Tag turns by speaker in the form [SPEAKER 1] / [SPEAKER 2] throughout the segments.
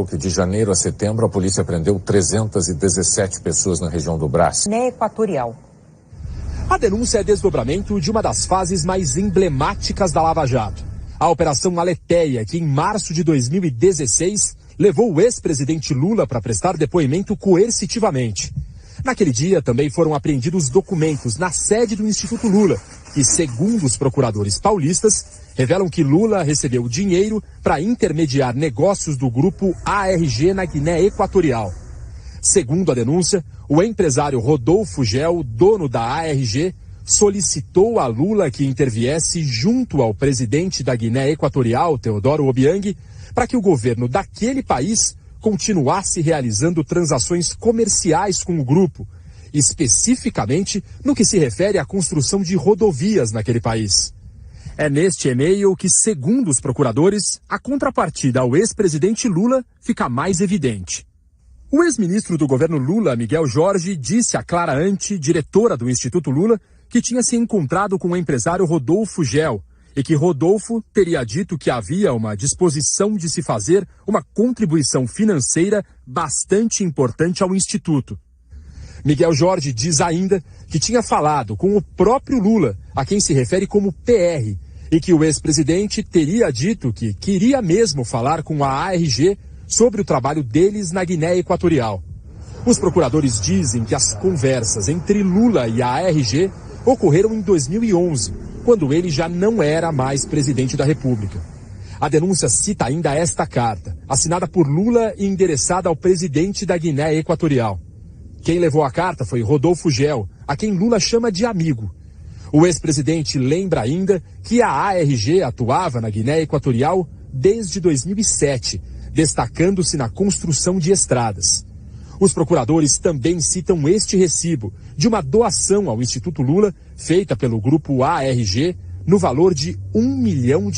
[SPEAKER 1] que de janeiro a setembro a polícia prendeu 317 pessoas na região do Brás.
[SPEAKER 2] Guiné Equatorial.
[SPEAKER 3] A denúncia é desdobramento de uma das fases mais emblemáticas da Lava Jato. A Operação Aleteia, que em março de 2016 levou o ex-presidente Lula para prestar depoimento coercitivamente. Naquele dia também foram apreendidos documentos na sede do Instituto Lula, que, segundo os procuradores paulistas, revelam que Lula recebeu dinheiro para intermediar negócios do grupo ARG na Guiné Equatorial. Segundo a denúncia, o empresário Rodolfo Gel, dono da ARG, solicitou a Lula que interviesse junto ao presidente da Guiné Equatorial, Teodoro Obiang, para que o governo daquele país continuasse realizando transações comerciais com o grupo, especificamente no que se refere à construção de rodovias naquele país. É neste e-mail que, segundo os procuradores, a contrapartida ao ex-presidente Lula fica mais evidente. O ex-ministro do governo Lula, Miguel Jorge, disse a Clara Ante, diretora do Instituto Lula, que tinha se encontrado com o empresário Rodolfo Gel e que Rodolfo teria dito que havia uma disposição de se fazer uma contribuição financeira bastante importante ao Instituto. Miguel Jorge diz ainda que tinha falado com o próprio Lula, a quem se refere como PR, e que o ex-presidente teria dito que queria mesmo falar com a ARG sobre o trabalho deles na Guiné Equatorial. Os procuradores dizem que as conversas entre Lula e a ARG ocorreram em 2011, quando ele já não era mais presidente da República. A denúncia cita ainda esta carta, assinada por Lula e endereçada ao presidente da Guiné Equatorial. Quem levou a carta foi Rodolfo Gel, a quem Lula chama de amigo. O ex-presidente lembra ainda que a ARG atuava na Guiné Equatorial desde 2007, destacando-se na construção de estradas. Os procuradores também citam este recibo de uma doação ao Instituto Lula, feita pelo grupo ARG, no valor de R$1 milhão.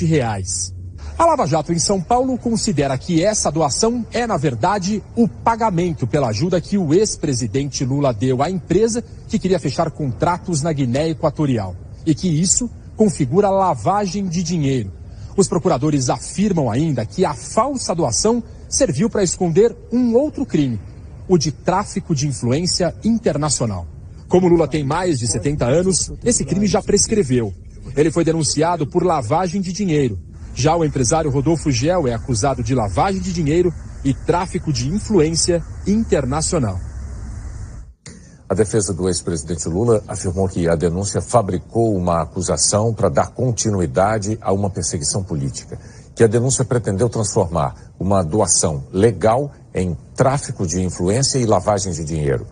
[SPEAKER 3] A Lava Jato em São Paulo considera que essa doação é, na verdade, o pagamento pela ajuda que o ex-presidente Lula deu à empresa que queria fechar contratos na Guiné Equatorial, e que isso configura lavagem de dinheiro. Os procuradores afirmam ainda que a falsa doação serviu para esconder um outro crime, o de tráfico de influência internacional. Como Lula tem mais de 70 anos, esse crime já prescreveu. Ele foi denunciado por lavagem de dinheiro. Já o empresário Rodolfo Gel é acusado de lavagem de dinheiro e tráfico de influência internacional.
[SPEAKER 1] A defesa do ex-presidente Lula afirmou que a denúncia fabricou uma acusação para dar continuidade a uma perseguição política, que a denúncia pretendeu transformar uma doação legal em tráfico de influência e lavagem de dinheiro,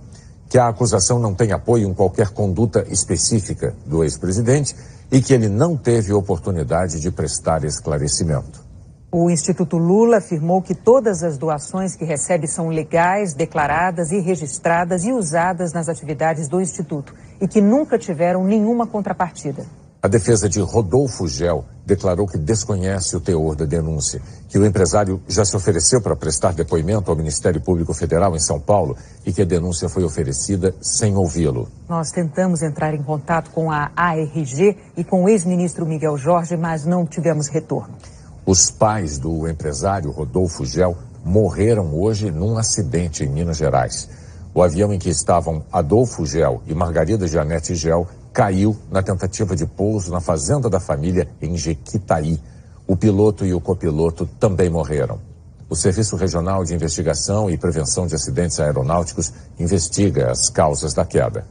[SPEAKER 1] que a acusação não tem apoio em qualquer conduta específica do ex-presidente e que ele não teve oportunidade de prestar esclarecimento.
[SPEAKER 2] O Instituto Lula afirmou que todas as doações que recebe são legais, declaradas e registradas e usadas nas atividades do Instituto e que nunca tiveram nenhuma contrapartida.
[SPEAKER 1] A defesa de Rodolfo Gel declarou que desconhece o teor da denúncia, que o empresário já se ofereceu para prestar depoimento ao Ministério Público Federal em São Paulo e que a denúncia foi oferecida sem ouvi-lo.
[SPEAKER 2] Nós tentamos entrar em contato com a ARG e com o ex-ministro Miguel Jorge, mas não tivemos retorno.
[SPEAKER 1] Os pais do empresário Rodolfo Gel morreram hoje num acidente em Minas Gerais. O avião em que estavam Adolfo Gel e Margarida Janete Gel caiu na tentativa de pouso na fazenda da família em Jequitaí. O piloto e o copiloto também morreram. O Serviço Regional de Investigação e Prevenção de Acidentes Aeronáuticos investiga as causas da queda.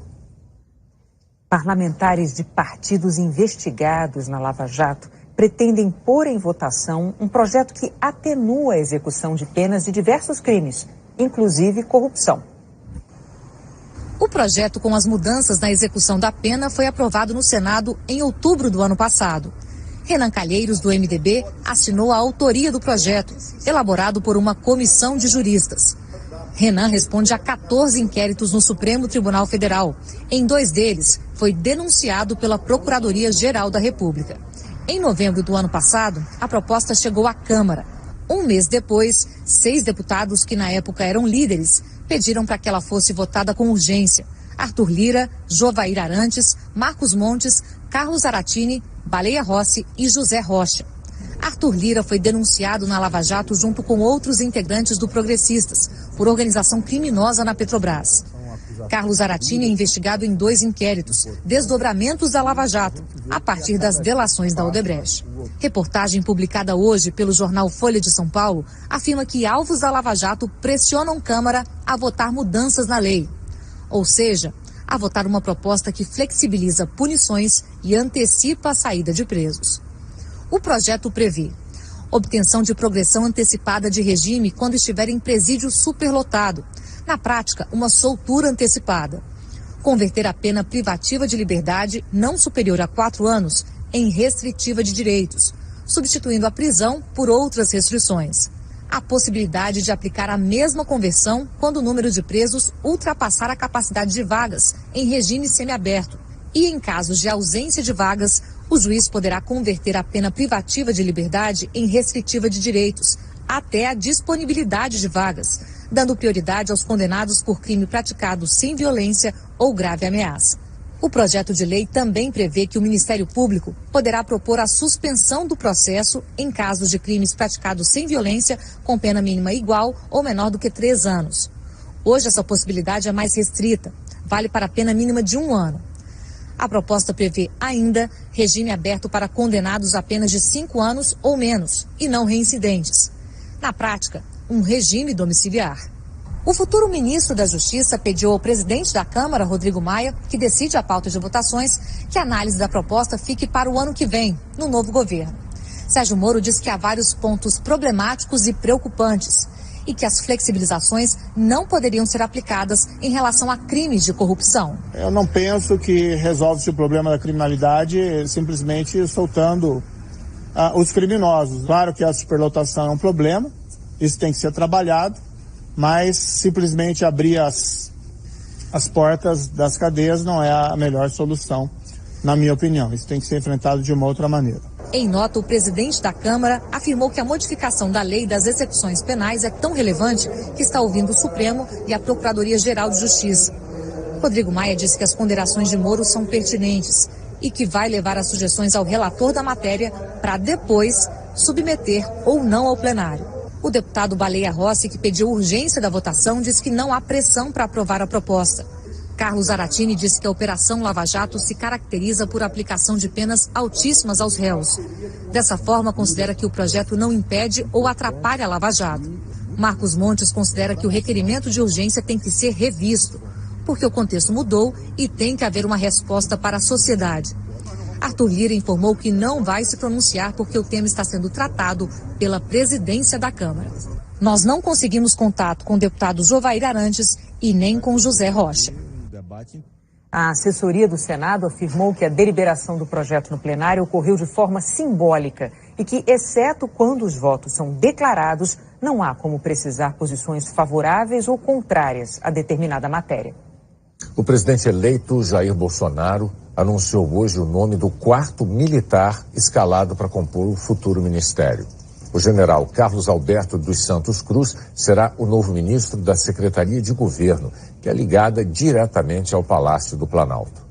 [SPEAKER 2] Parlamentares de partidos investigados na Lava Jato pretendem pôr em votação um projeto que atenua a execução de penas de diversos crimes, inclusive corrupção.
[SPEAKER 4] O projeto com as mudanças na execução da pena foi aprovado no Senado em outubro do ano passado. Renan Calheiros, do MDB, assinou a autoria do projeto, elaborado por uma comissão de juristas. Renan responde a 14 inquéritos no Supremo Tribunal Federal. Em 2 deles, foi denunciado pela Procuradoria-Geral da República. Em novembro do ano passado, a proposta chegou à Câmara. Um mês depois, 6 deputados que na época eram líderes pediram para que ela fosse votada com urgência. Arthur Lira, Jovair Arantes, Marcos Montes, Carlos Zaratini, Baleia Rossi e José Rocha. Arthur Lira foi denunciado na Lava Jato junto com outros integrantes do Progressistas por organização criminosa na Petrobras. Carlos Zaratini é investigado em 2 inquéritos, desdobramentos da Lava Jato, a partir das delações da Odebrecht. Reportagem publicada hoje pelo jornal Folha de São Paulo afirma que alvos da Lava Jato pressionam Câmara a votar mudanças na lei. Ou seja, a votar uma proposta que flexibiliza punições e antecipa a saída de presos. O projeto prevê obtenção de progressão antecipada de regime quando estiver em presídio superlotado. Na prática, uma soltura antecipada. Converter a pena privativa de liberdade não superior a 4 anos em restritiva de direitos, substituindo a prisão por outras restrições. A possibilidade de aplicar a mesma conversão quando o número de presos ultrapassar a capacidade de vagas em regime semiaberto. E em casos de ausência de vagas, o juiz poderá converter a pena privativa de liberdade em restritiva de direitos, até a disponibilidade de vagas, dando prioridade aos condenados por crime praticado sem violência ou grave ameaça. O projeto de lei também prevê que o Ministério Público poderá propor a suspensão do processo em casos de crimes praticados sem violência, com pena mínima igual ou menor do que 3 anos. Hoje, essa possibilidade é mais restrita, vale para a pena mínima de 1 ano. A proposta prevê ainda regime aberto para condenados a penas de 5 anos ou menos e não reincidentes. Na prática, um regime domiciliar. O futuro ministro da Justiça pediu ao presidente da Câmara, Rodrigo Maia, que decide a pauta de votações, que a análise da proposta fique para o ano que vem, no novo governo. Sérgio Moro diz que há vários pontos problemáticos e preocupantes e que as flexibilizações não poderiam ser aplicadas em relação a crimes de corrupção.
[SPEAKER 5] Eu não penso que resolve-se o problema da criminalidade simplesmente soltando os criminosos. Claro que a superlotação é um problema, isso tem que ser trabalhado, mas simplesmente abrir as portas das cadeias não é a melhor solução, na minha opinião. Isso tem que ser enfrentado de uma outra maneira.
[SPEAKER 4] Em nota, o presidente da Câmara afirmou que a modificação da lei das execuções penais é tão relevante que está ouvindo o Supremo e a Procuradoria-Geral de Justiça. Rodrigo Maia disse que as ponderações de Moro são pertinentes e que vai levar as sugestões ao relator da matéria para depois submeter ou não ao plenário. O deputado Baleia Rossi, que pediu urgência da votação, disse que não há pressão para aprovar a proposta. Carlos Zaratini disse que a Operação Lava Jato se caracteriza por aplicação de penas altíssimas aos réus. Dessa forma, considera que o projeto não impede ou atrapalha a Lava Jato. Marcos Montes considera que o requerimento de urgência tem que ser revisto, porque o contexto mudou e tem que haver uma resposta para a sociedade. Arthur Lira informou que não vai se pronunciar porque o tema está sendo tratado pela presidência da Câmara. Nós não conseguimos contato com o deputado Jovair Arantes e nem com José Rocha.
[SPEAKER 2] A assessoria do Senado afirmou que a deliberação do projeto no plenário ocorreu de forma simbólica e que, exceto quando os votos são declarados, não há como precisar posições favoráveis ou contrárias a determinada matéria.
[SPEAKER 1] O presidente eleito Jair Bolsonaro anunciou hoje o nome do 4º militar escalado para compor o futuro ministério. O general Carlos Alberto dos Santos Cruz será o novo ministro da Secretaria de Governo, que é ligada diretamente ao Palácio do Planalto.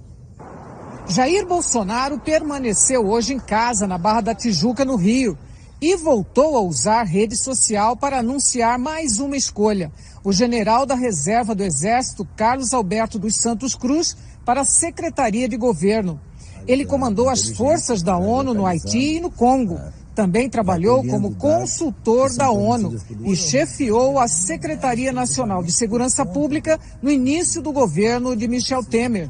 [SPEAKER 6] Jair Bolsonaro permaneceu hoje em casa, na Barra da Tijuca, no Rio, e voltou a usar rede social para anunciar mais uma escolha: o general da Reserva do Exército, Carlos Alberto dos Santos Cruz, para a Secretaria de Governo. Ele comandou as forças da ONU no Haiti e no Congo. Também trabalhou como consultor da ONU e chefiou a Secretaria Nacional de Segurança Pública no início do governo de Michel Temer.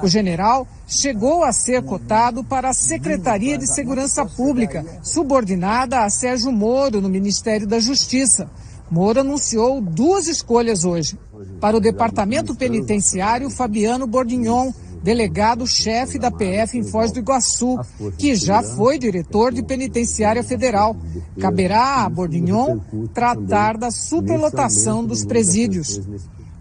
[SPEAKER 6] O general chegou a ser cotado para a Secretaria de Segurança Pública, subordinada a Sérgio Moro no Ministério da Justiça. Moro anunciou 2 escolhas hoje. Para o Departamento Penitenciário, Fabiano Bordignon, delegado-chefe da PF em Foz do Iguaçu, que já foi diretor de Penitenciária Federal. Caberá a Bordignon tratar da superlotação dos presídios.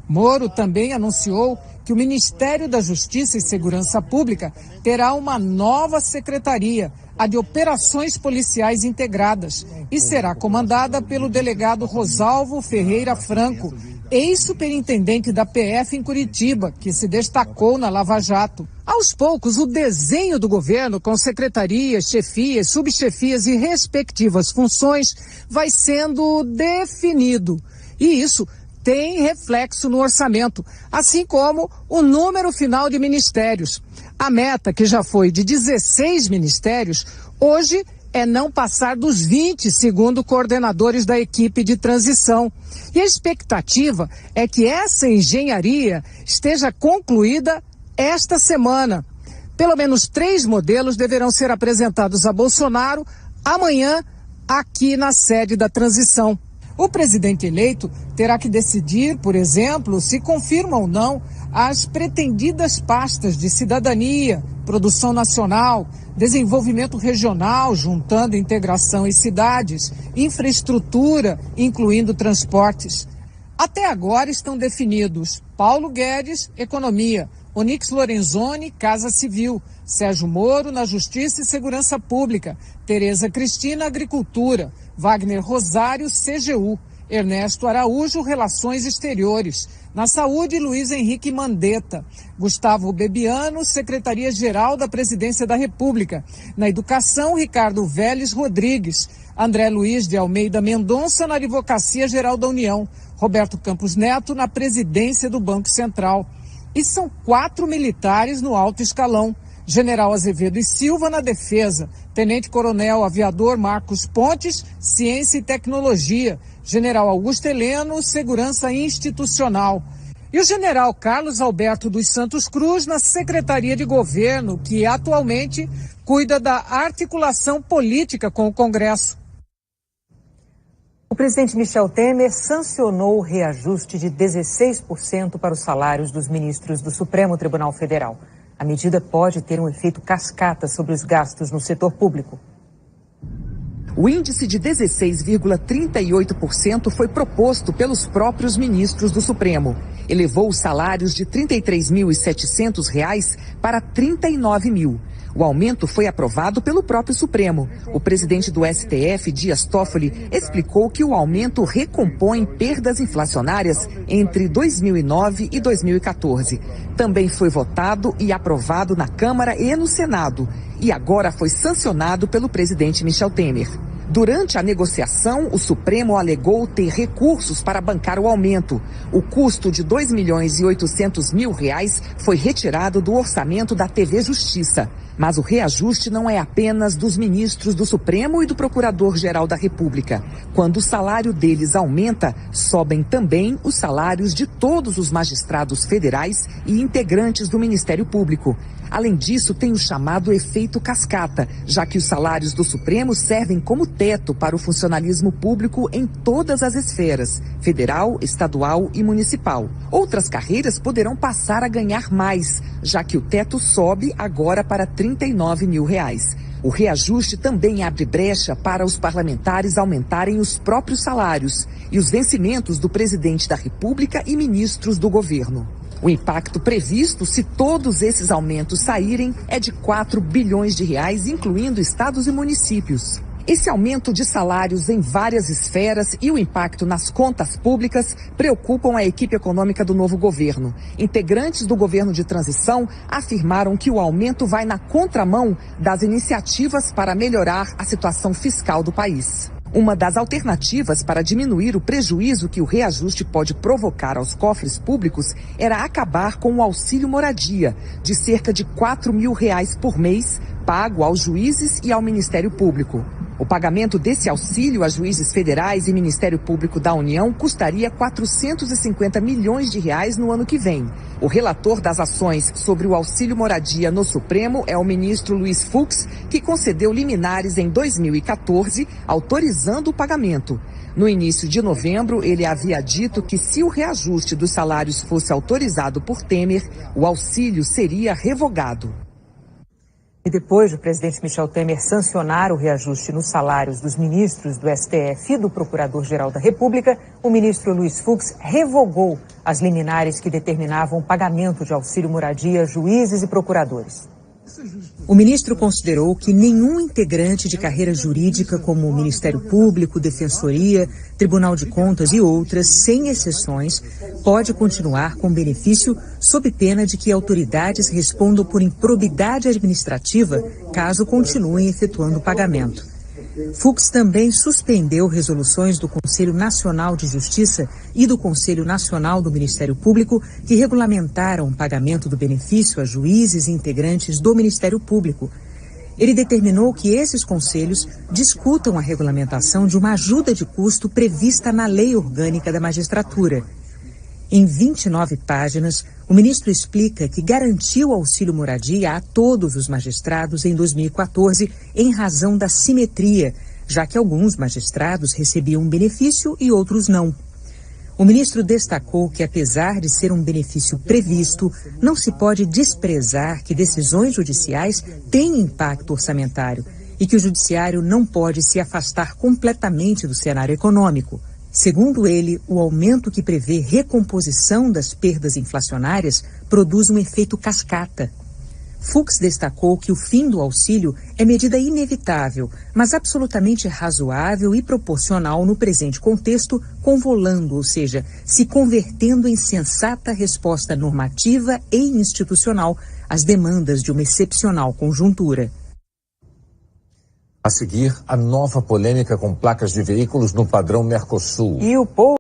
[SPEAKER 6] Moro também anunciou que o Ministério da Justiça e Segurança Pública terá uma nova secretaria, a de Operações Policiais Integradas, e será comandada pelo delegado Rosalvo Ferreira Franco, ex-superintendente da PF em Curitiba, que se destacou na Lava Jato. Aos poucos, o desenho do governo, com secretarias, chefias, subchefias e respectivas funções, vai sendo definido. E isso tem reflexo no orçamento, assim como o número final de ministérios. A meta, que já foi de 16 ministérios, hoje é não passar dos 20, segundo coordenadores da equipe de transição. E a expectativa é que essa engenharia esteja concluída esta semana. Pelo menos 3 modelos deverão ser apresentados a Bolsonaro amanhã, aqui na sede da transição. O presidente eleito terá que decidir, por exemplo, se confirma ou não as pretendidas pastas de cidadania, produção nacional, desenvolvimento regional, juntando integração e cidades, infraestrutura, incluindo transportes. Até agora estão definidos Paulo Guedes, Economia, Onyx Lorenzoni, Casa Civil, Sérgio Moro, na Justiça e Segurança Pública, Tereza Cristina, Agricultura, Wagner Rosário, CGU, Ernesto Araújo, Relações Exteriores, na Saúde, Luiz Henrique Mandetta, Gustavo Bebiano, Secretaria-Geral da Presidência da República, na Educação, Ricardo Vélez Rodrigues, André Luiz de Almeida Mendonça, na Advocacia Geral da União, Roberto Campos Neto, na Presidência do Banco Central. E são 4 militares no alto escalão: General Azevedo e Silva na Defesa, Tenente-Coronel Aviador Marcos Pontes, Ciência e Tecnologia, General Augusto Heleno, Segurança Institucional. E o General Carlos Alberto dos Santos Cruz na Secretaria de Governo, que atualmente cuida da articulação política com o Congresso.
[SPEAKER 2] O presidente Michel Temer sancionou o reajuste de 16% para os salários dos ministros do Supremo Tribunal Federal. A medida pode ter um efeito cascata sobre os gastos no setor público.
[SPEAKER 7] O índice de 16,38% foi proposto pelos próprios ministros do Supremo. Elevou os salários de R$ 33.700 para R$ 39.000. O aumento foi aprovado pelo próprio Supremo. O presidente do STF, Dias Toffoli, explicou que o aumento recompõe perdas inflacionárias entre 2009 e 2014. Também foi votado e aprovado na Câmara e no Senado. E agora foi sancionado pelo presidente Michel Temer. Durante a negociação, o Supremo alegou ter recursos para bancar o aumento. O custo de R$ 2.800.000 foi retirado do orçamento da TV Justiça. Mas o reajuste não é apenas dos ministros do Supremo e do Procurador-Geral da República. Quando o salário deles aumenta, sobem também os salários de todos os magistrados federais e integrantes do Ministério Público. Além disso, tem o chamado efeito cascata, já que os salários do Supremo servem como teto para o funcionalismo público em todas as esferas, federal, estadual e municipal. Outras carreiras poderão passar a ganhar mais, já que o teto sobe agora para R$ 39.000. O reajuste também abre brecha para os parlamentares aumentarem os próprios salários e os vencimentos do presidente da República e ministros do governo. O impacto previsto, se todos esses aumentos saírem, é de R$ 4 bilhões, incluindo estados e municípios. Esse aumento de salários em várias esferas e o impacto nas contas públicas preocupam a equipe econômica do novo governo. Integrantes do governo de transição afirmaram que o aumento vai na contramão das iniciativas para melhorar a situação fiscal do país. Uma das alternativas para diminuir o prejuízo que o reajuste pode provocar aos cofres públicos era acabar com o auxílio moradia, de cerca de R$ 4.000 por mês, pago aos juízes e ao Ministério Público. O pagamento desse auxílio a juízes federais e Ministério Público da União custaria R$ 450 milhões no ano que vem. O relator das ações sobre o auxílio moradia no Supremo é o ministro Luiz Fux, que concedeu liminares em 2014, autorizando o pagamento. No início de novembro, ele havia dito que se o reajuste dos salários fosse autorizado por Temer, o auxílio seria revogado.
[SPEAKER 2] E depois do presidente Michel Temer sancionar o reajuste nos salários dos ministros do STF e do Procurador-Geral da República, o ministro Luiz Fux revogou as liminares que determinavam o pagamento de auxílio moradia a juízes e procuradores. O ministro considerou que nenhum integrante de carreira jurídica, como o Ministério Público, Defensoria, Tribunal de Contas e outras, sem exceções, pode continuar com benefício sob pena de que autoridades respondam por improbidade administrativa caso continuem efetuando o pagamento. Fux também suspendeu resoluções do Conselho Nacional de Justiça e do Conselho Nacional do Ministério Público que regulamentaram o pagamento do benefício a juízes e integrantes do Ministério Público. Ele determinou que esses conselhos discutam a regulamentação de uma ajuda de custo prevista na Lei Orgânica da Magistratura. Em 29 páginas, o ministro explica que garantiu auxílio moradia a todos os magistrados em 2014 em razão da simetria, já que alguns magistrados recebiam um benefício e outros não. O ministro destacou que, apesar de ser um benefício previsto, não se pode desprezar que decisões judiciais têm impacto orçamentário e que o judiciário não pode se afastar completamente do cenário econômico. Segundo ele, o aumento que prevê recomposição das perdas inflacionárias produz um efeito cascata. Fux destacou que o fim do auxílio é medida inevitável, mas absolutamente razoável e proporcional no presente contexto, convolando, ou seja, se convertendo em sensata resposta normativa e institucional às demandas de uma excepcional conjuntura.
[SPEAKER 1] A seguir, a nova polêmica com placas de veículos no padrão Mercosul.
[SPEAKER 2] E o povo